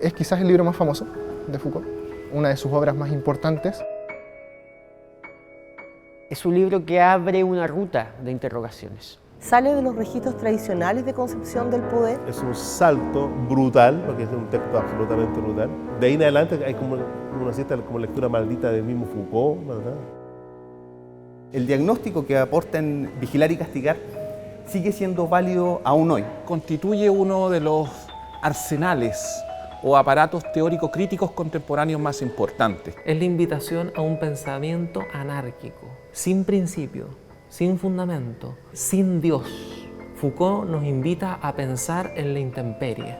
Es quizás el libro más famoso de Foucault, una de sus obras más importantes. Es un libro que abre una ruta de interrogaciones. Sale de los registros tradicionales de concepción del poder. Es un salto brutal, porque es un texto absolutamente brutal. De ahí en adelante hay como una cierta como lectura maldita del mismo Foucault, ¿verdad? El diagnóstico que aporta en Vigilar y Castigar sigue siendo válido aún hoy. Constituye uno de los arsenales o aparatos teóricos críticos contemporáneos más importantes. Es la invitación a un pensamiento anárquico, sin principio, sin fundamento, sin Dios. Foucault nos invita a pensar en la intemperie.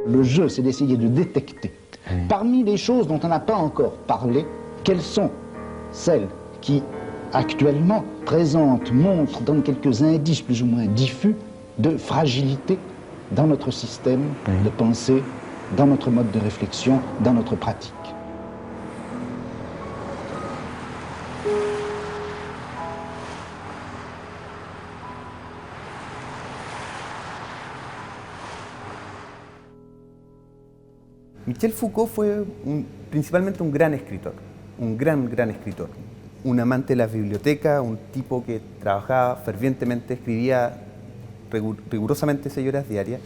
Le jeu, c'est d'essayer de détecter, parmi les choses dont on n'a pas encore parlé, quelles sont celles qui, actuellement, montrent, donnent quelques indices plus ou moins diffus de fragilité dans notre système de pensée, dans notre mode de réflexion, dans notre pratique. Michel Foucault fue principalmente un gran escritor, un gran escritor, un amante de la biblioteca, un tipo que trabajaba fervientemente, escribía rigurosamente 6 horas diarias.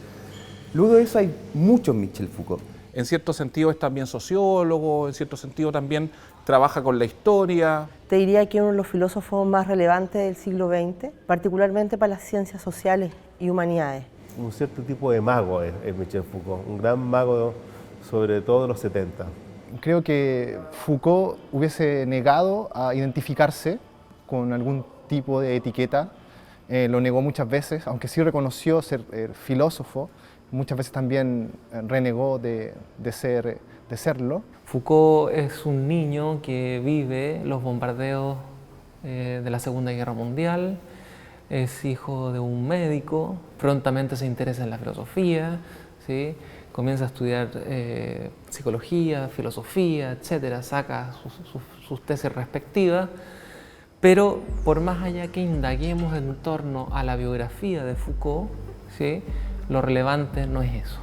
Luego de eso hay muchos Michel Foucault. En cierto sentido es también sociólogo, en cierto sentido también trabaja con la historia. Te diría que uno de los filósofos más relevantes del siglo XX, particularmente para las ciencias sociales y humanidades. Un cierto tipo de mago es Michel Foucault, un gran mago sobre todo de los 70. Creo que Foucault hubiese negado a identificarse con algún tipo de etiqueta, lo negó muchas veces, aunque sí reconoció ser filósofo, muchas veces también renegó de serlo. Foucault es un niño que vive los bombardeos de la Segunda Guerra Mundial, es hijo de un médico, prontamente se interesa en la filosofía, ¿sí? Comienza a estudiar psicología, filosofía, etcétera, saca sus tesis respectivas, pero por más allá que indaguemos en torno a la biografía de Foucault, ¿sí? Lo relevante no es eso.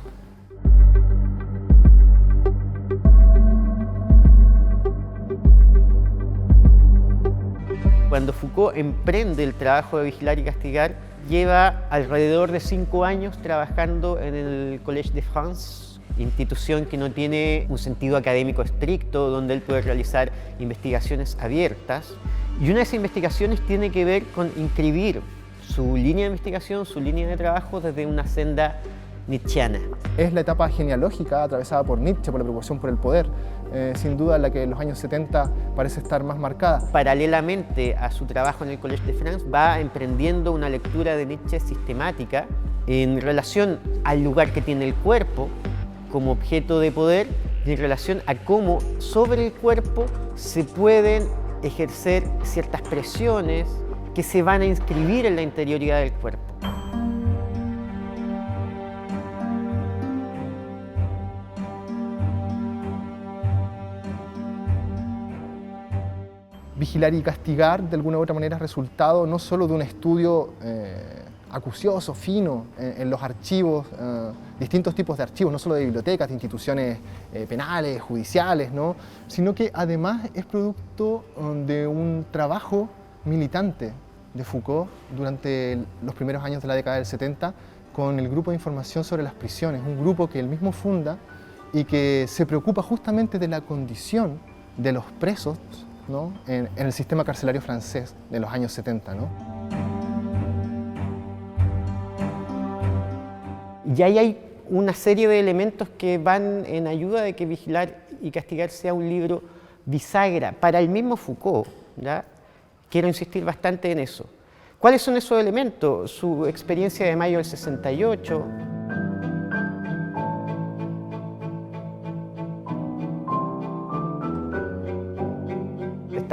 Cuando Foucault emprende el trabajo de Vigilar y Castigar, lleva alrededor de 5 años trabajando en el Collège de France, institución que no tiene un sentido académico estricto, donde él puede realizar investigaciones abiertas. Y una de esas investigaciones tiene que ver con inscribir su línea de investigación, su línea de trabajo desde una senda nietzscheana. Es la etapa genealógica atravesada por Nietzsche, por la preocupación por el poder, sin duda la que en los años 70 parece estar más marcada. Paralelamente a su trabajo en el Collège de France, va emprendiendo una lectura de Nietzsche sistemática en relación al lugar que tiene el cuerpo como objeto de poder y en relación a cómo sobre el cuerpo se pueden ejercer ciertas presiones que se van a inscribir en la interioridad del cuerpo. Vigilar y Castigar, de alguna u otra manera, es resultado no solo de un estudio acucioso, fino, en los archivos, distintos tipos de archivos, no solo de bibliotecas, de instituciones penales, judiciales, ¿no? Sino que además es producto de un trabajo militante de Foucault durante los primeros años de la década del 70 con el Grupo de Información sobre las Prisiones, un grupo que él mismo funda y que se preocupa justamente de la condición de los presos, ¿no? en el sistema carcelario francés de los años 70. ¿no? Y ahí hay una serie de elementos que van en ayuda de que Vigilar y Castigar sea un libro bisagra para el mismo Foucault, ¿ya? Quiero insistir bastante en eso. ¿Cuáles son esos elementos? Su experiencia de mayo del 68,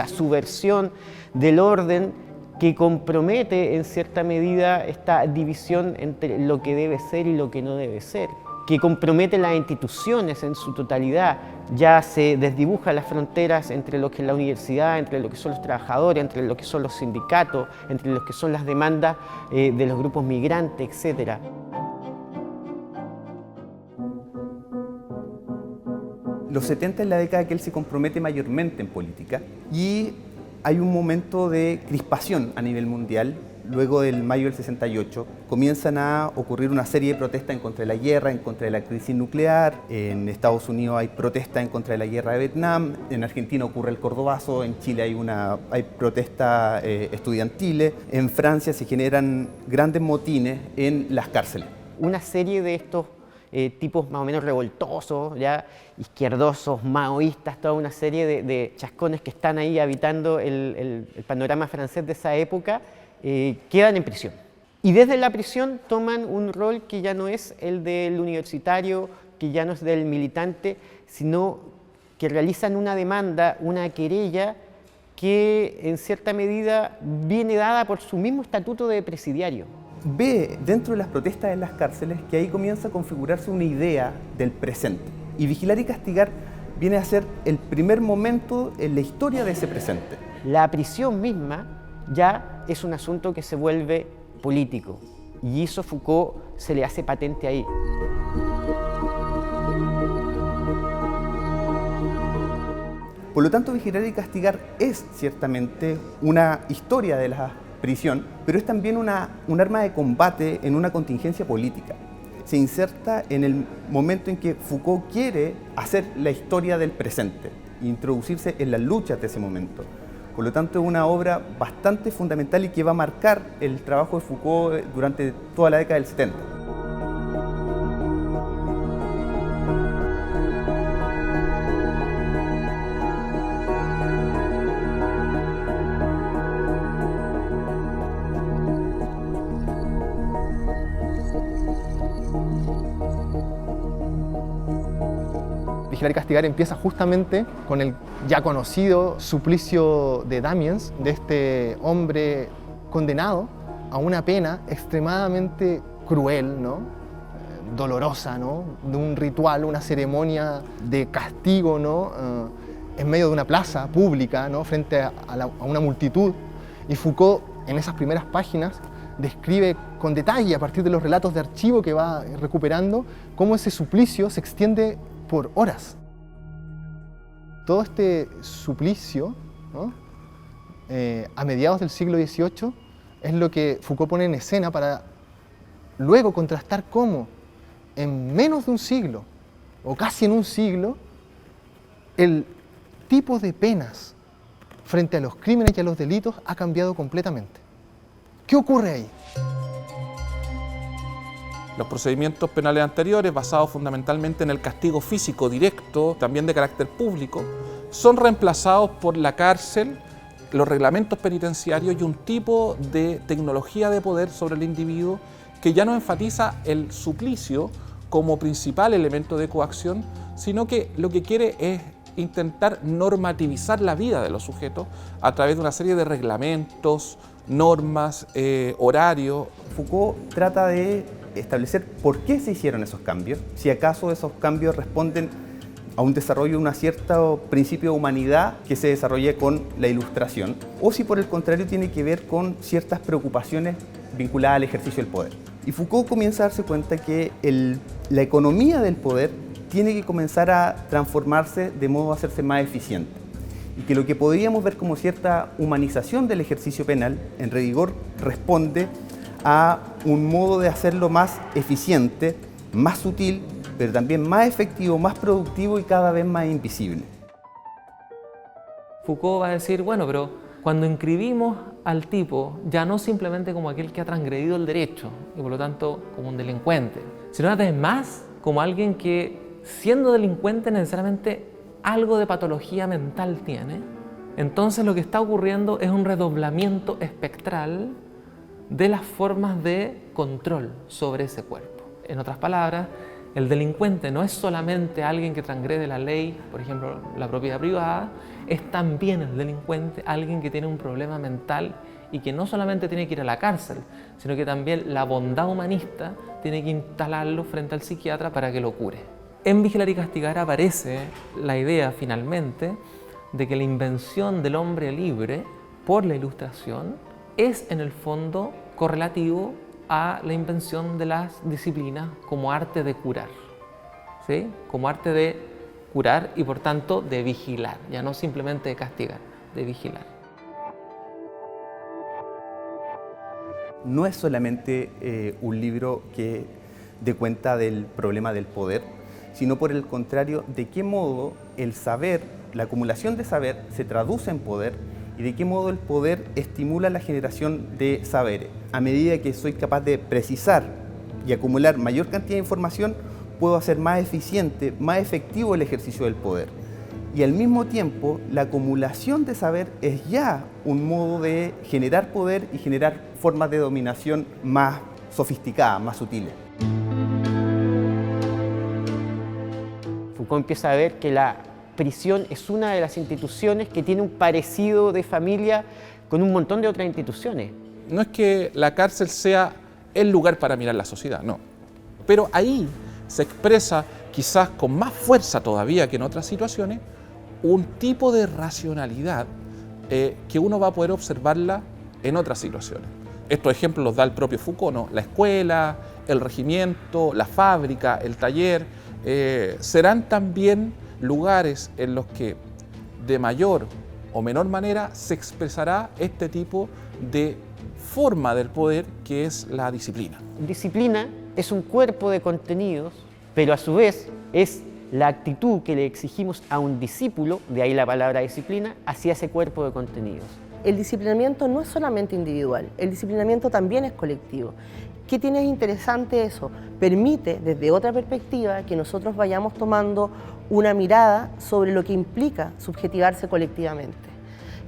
esta subversión del orden que compromete en cierta medida esta división entre lo que debe ser y lo que no debe ser, que compromete las instituciones en su totalidad. Ya se desdibujan las fronteras entre lo que es la universidad, entre lo que son los trabajadores, entre lo que son los sindicatos, entre lo que son las demandas de los grupos migrantes, etc. Los 70 es la década que él se compromete mayormente en política y hay un momento de crispación a nivel mundial. Luego del mayo del 68 comienzan a ocurrir una serie de protestas en contra de la guerra, en contra de la crisis nuclear. En Estados Unidos hay protestas en contra de la guerra de Vietnam, en Argentina ocurre el Cordobazo, en Chile hay protestas estudiantiles, en Francia se generan grandes motines en las cárceles. Una serie de estos tipos más o menos revoltosos, ya izquierdosos, maoístas, toda una serie de chascones que están ahí habitando el panorama francés de esa época, quedan en prisión. Y desde la prisión toman un rol que ya no es el del universitario, que ya no es del militante, sino que realizan una demanda, una querella que en cierta medida viene dada por su mismo estatuto de presidiario. Ve dentro de las protestas en las cárceles que ahí comienza a configurarse una idea del presente. Y Vigilar y Castigar viene a ser el primer momento en la historia de ese presente. La prisión misma ya es un asunto que se vuelve político y eso Foucault se le hace patente ahí. Por lo tanto, Vigilar y Castigar es ciertamente una historia de la prisión, pero es también un arma de combate en una contingencia política. Se inserta en el momento en que Foucault quiere hacer la historia del presente, introducirse en las luchas de ese momento. Por lo tanto, es una obra bastante fundamental y que va a marcar el trabajo de Foucault durante toda la década del 70. Vigilar y Castigar empieza justamente con el ya conocido suplicio de Damiens, de este hombre condenado a una pena extremadamente cruel, ¿no? Dolorosa, ¿no? De un ritual, una ceremonia de castigo, ¿no? En medio de una plaza pública, ¿no? Frente a una multitud. Y Foucault, en esas primeras páginas, describe con detalle, a partir de los relatos de archivo que va recuperando, cómo ese suplicio se extiende por horas. Todo este suplicio, ¿no? A mediados del siglo XVIII es lo que Foucault pone en escena para luego contrastar cómo en menos de un siglo o casi en un siglo el tipo de penas frente a los crímenes y a los delitos ha cambiado completamente. ¿Qué ocurre ahí? Los procedimientos penales anteriores, basados fundamentalmente en el castigo físico directo, también de carácter público, son reemplazados por la cárcel, los reglamentos penitenciarios y un tipo de tecnología de poder sobre el individuo que ya no enfatiza el suplicio como principal elemento de coacción, sino que lo que quiere es intentar normativizar la vida de los sujetos a través de una serie de reglamentos, normas, horarios. Foucault trata de establecer por qué se hicieron esos cambios, si acaso esos cambios responden a un desarrollo de un cierto principio de humanidad que se desarrolla con la Ilustración, o si por el contrario tiene que ver con ciertas preocupaciones vinculadas al ejercicio del poder. Y Foucault comienza a darse cuenta que la economía del poder tiene que comenzar a transformarse de modo a hacerse más eficiente. Y que lo que podríamos ver como cierta humanización del ejercicio penal, en rigor responde a un modo de hacerlo más eficiente, más sutil, pero también más efectivo, más productivo y cada vez más invisible. Foucault va a decir, bueno, pero cuando inscribimos al tipo ya no simplemente como aquel que ha transgredido el derecho y por lo tanto como un delincuente, sino además como alguien que, siendo delincuente, necesariamente algo de patología mental tiene, entonces lo que está ocurriendo es un redoblamiento espectral de las formas de control sobre ese cuerpo. En otras palabras, El delincuente no es solamente alguien que transgrede la ley, por ejemplo, la propiedad privada, es también el delincuente alguien que tiene un problema mental y que no solamente tiene que ir a la cárcel, sino que también la bondad humanista tiene que instalarlo frente al psiquiatra para que lo cure. En Vigilar y Castigar aparece la idea, finalmente, de que la invención del hombre libre por la Ilustración es, en el fondo, correlativo a la invención de las disciplinas como arte de curar, ¿sí? Como arte de curar y, por tanto, de vigilar, ya no simplemente de castigar, de vigilar. No es solamente un libro que dé cuenta del problema del poder, sino por el contrario, de qué modo el saber, la acumulación de saber se traduce en poder y de qué modo el poder estimula la generación de saberes. A medida que soy capaz de precisar y acumular mayor cantidad de información, puedo hacer más eficiente, más efectivo el ejercicio del poder. Y al mismo tiempo, la acumulación de saber es ya un modo de generar poder y generar formas de dominación más sofisticadas, más sutiles. Foucault empieza a ver que la prisión es una de las instituciones que tiene un parecido de familia con un montón de otras instituciones. No es que la cárcel sea el lugar para mirar la sociedad, no. Pero ahí se expresa, quizás con más fuerza todavía que en otras situaciones, un tipo de racionalidad que uno va a poder observarla en otras situaciones. Estos ejemplos los da el propio Foucault, ¿no? La escuela, el regimiento, la fábrica, el taller, serán también lugares en los que de mayor o menor manera se expresará este tipo de forma del poder que es la disciplina. Disciplina es un cuerpo de contenidos, pero a su vez es la actitud que le exigimos a un discípulo, de ahí la palabra disciplina, hacia ese cuerpo de contenidos. El disciplinamiento no es solamente individual, el disciplinamiento también es colectivo. ¿Qué tiene interesante eso? Permite, desde otra perspectiva, que nosotros vayamos tomando una mirada sobre lo que implica subjetivarse colectivamente.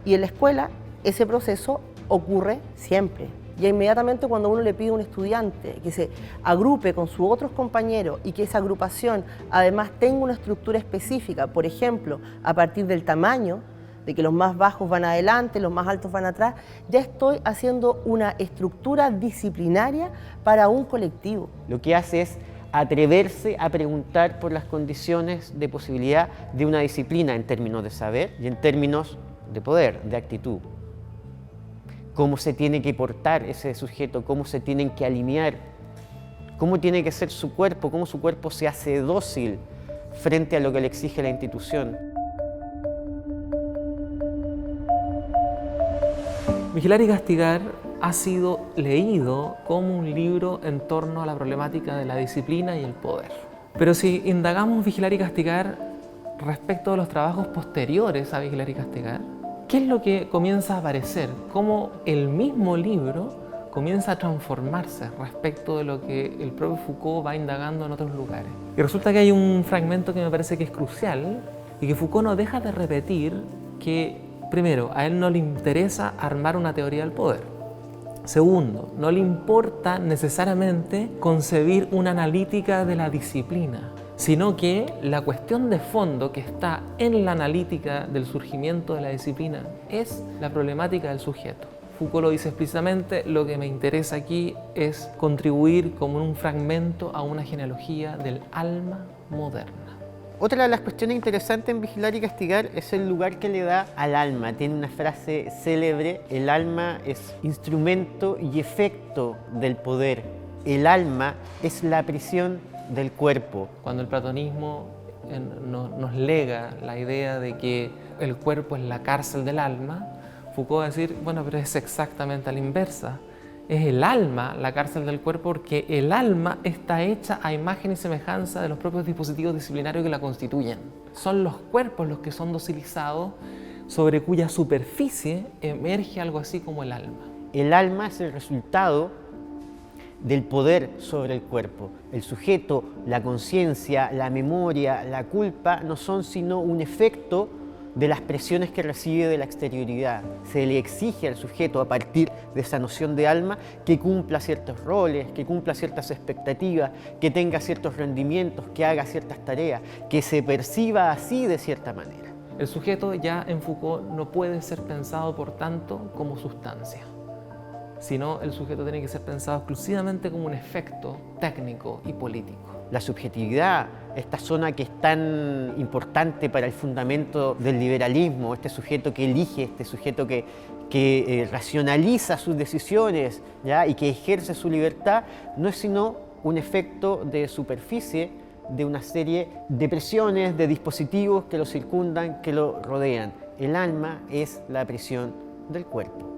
Y en la escuela, ese proceso ocurre siempre. Y inmediatamente cuando uno le pide a un estudiante que se agrupe con sus otros compañeros y que esa agrupación además tenga una estructura específica, por ejemplo, a partir del tamaño, de que los más bajos van adelante, los más altos van atrás, ya estoy haciendo una estructura disciplinaria para un colectivo. Lo que hace es atreverse a preguntar por las condiciones de posibilidad de una disciplina en términos de saber y en términos de poder, de actitud. Cómo se tiene que portar ese sujeto, cómo se tienen que alinear, cómo tiene que ser su cuerpo, cómo su cuerpo se hace dócil frente a lo que le exige la institución. Vigilar y Castigar ha sido leído como un libro en torno a la problemática de la disciplina y el poder. Pero si indagamos Vigilar y Castigar respecto de los trabajos posteriores a Vigilar y Castigar, ¿qué es lo que comienza a aparecer? Cómo el mismo libro comienza a transformarse respecto de lo que el propio Foucault va indagando en otros lugares. Y resulta que hay un fragmento que me parece que es crucial y que Foucault no deja de repetir que, primero, a él no le interesa armar una teoría del poder. Segundo, no le importa necesariamente concebir una analítica de la disciplina, sino que la cuestión de fondo que está en la analítica del surgimiento de la disciplina es la problemática del sujeto. Foucault lo dice explícitamente, lo que me interesa aquí es contribuir como un fragmento a una genealogía del alma moderna. Otra de las cuestiones interesantes en Vigilar y Castigar es el lugar que le da al alma. Tiene una frase célebre: el alma es instrumento y efecto del poder. El alma es la prisión del cuerpo. Cuando el platonismo nos lega la idea de que el cuerpo es la cárcel del alma, Foucault va a decir, bueno, pero es exactamente a la inversa. Es el alma la cárcel del cuerpo porque el alma está hecha a imagen y semejanza de los propios dispositivos disciplinarios que la constituyen. Son los cuerpos los que son docilizados, sobre cuya superficie emerge algo así como el alma. El alma es el resultado del poder sobre el cuerpo. El sujeto, la conciencia, la memoria, la culpa no son sino un efecto de las presiones que recibe de la exterioridad. Se le exige al sujeto, a partir de esa noción de alma, que cumpla ciertos roles, que cumpla ciertas expectativas, que tenga ciertos rendimientos, que haga ciertas tareas, que se perciba así de cierta manera. El sujeto ya en Foucault no puede ser pensado, por tanto, como sustancia, sino el sujeto tiene que ser pensado exclusivamente como un efecto técnico y político. La subjetividad, esta zona que es tan importante para el fundamento del liberalismo, este sujeto que elige, este sujeto que racionaliza sus decisiones, ¿ya? Y que ejerce su libertad, no es sino un efecto de superficie de una serie de presiones, de dispositivos que lo circundan, que lo rodean. El alma es la prisión del cuerpo.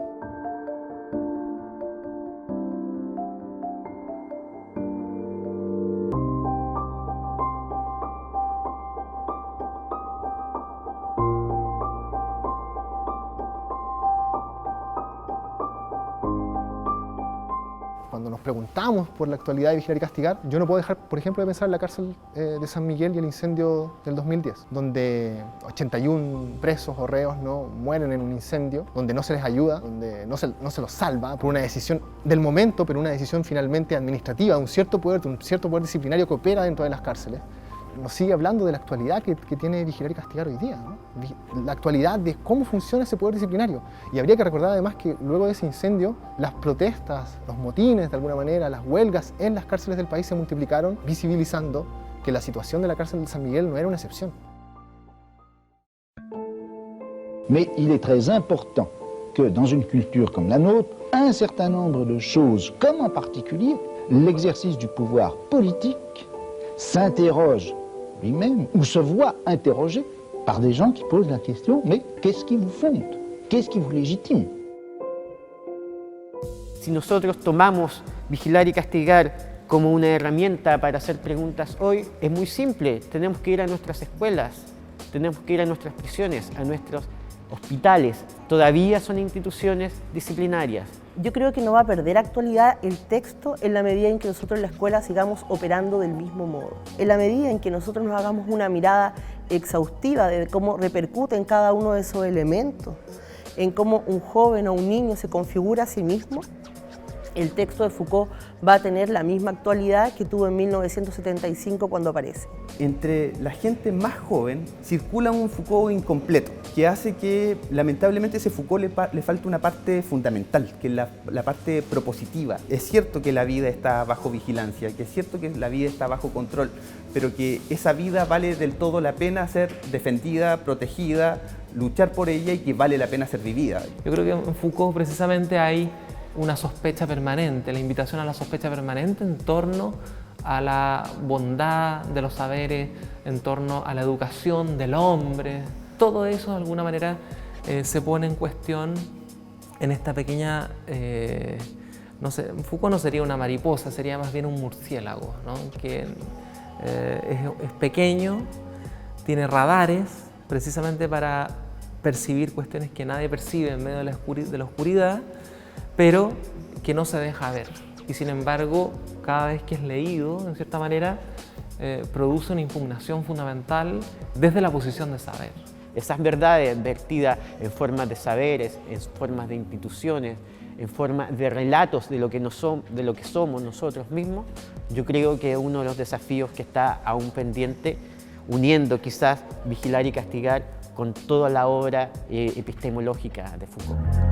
Cuando nos preguntamos por la actualidad de Vigilar y Castigar, yo no puedo dejar, por ejemplo, de pensar en la cárcel de San Miguel y el incendio del 2010, donde 81 presos o reos ¿no? mueren en un incendio, donde no se les ayuda, donde no se los salva por una decisión del momento, pero una decisión finalmente administrativa, un cierto poder disciplinario que opera dentro de las cárceles. Nos sigue hablando de la actualidad que tiene Vigilar y Castigar hoy día, ¿no? La actualidad de cómo funciona ese poder disciplinario. Y habría que recordar además que luego de ese incendio, las protestas, los motines de alguna manera, las huelgas en las cárceles del país se multiplicaron, visibilizando que la situación de la cárcel de San Miguel no era una excepción. Mais il est très important que dans une culture comme la nôtre, un certain nombre de choses, comme en particulier l'exercice du pouvoir politique, s'interroge lui-même ou se voit interrogé par des gens qui posent la question « mais qu'est-ce qui vous fonde? Qu'est-ce qui vous légitime ?» Si nosotros tomamos Vigilar y Castigar como una herramienta para hacer preguntas hoy, es muy simple. Tenemos que ir a nuestras escuelas, tenemos que ir a nuestras prisiones, a nuestros hospitales. Todavía son instituciones disciplinarias. Yo creo que no va a perder actualidad el texto en la medida en que nosotros en la escuela sigamos operando del mismo modo. En la medida en que nosotros nos hagamos una mirada exhaustiva de cómo repercute en cada uno de esos elementos, en cómo un joven o un niño se configura a sí mismo, el texto de Foucault va a tener la misma actualidad que tuvo en 1975 cuando aparece. Entre la gente más joven circula un Foucault incompleto, que hace que lamentablemente a ese Foucault le falte una parte fundamental, que es la parte propositiva. Es cierto que la vida está bajo vigilancia, que es cierto que la vida está bajo control, pero que esa vida vale del todo la pena ser defendida, protegida, luchar por ella y que vale la pena ser vivida. Yo creo que en Foucault precisamente hay una sospecha permanente, la invitación a la sospecha permanente en torno a la bondad de los saberes, en torno a la educación del hombre. Todo eso de alguna manera se pone en cuestión en esta pequeña, no sé, Foucault no sería una mariposa, sería más bien un murciélago, ¿no? Que es pequeño, tiene radares precisamente para percibir cuestiones que nadie percibe en medio de la oscuridad, pero que no se deja ver. Y sin embargo, cada vez que es leído, en cierta manera, produce una impugnación fundamental desde la posición de saber. Esas verdades vertidas en formas de saberes, en formas de instituciones, en forma de relatos de lo que somos nosotros mismos, yo creo que es uno de los desafíos que está aún pendiente, uniendo quizás Vigilar y Castigar con toda la obra epistemológica de Foucault.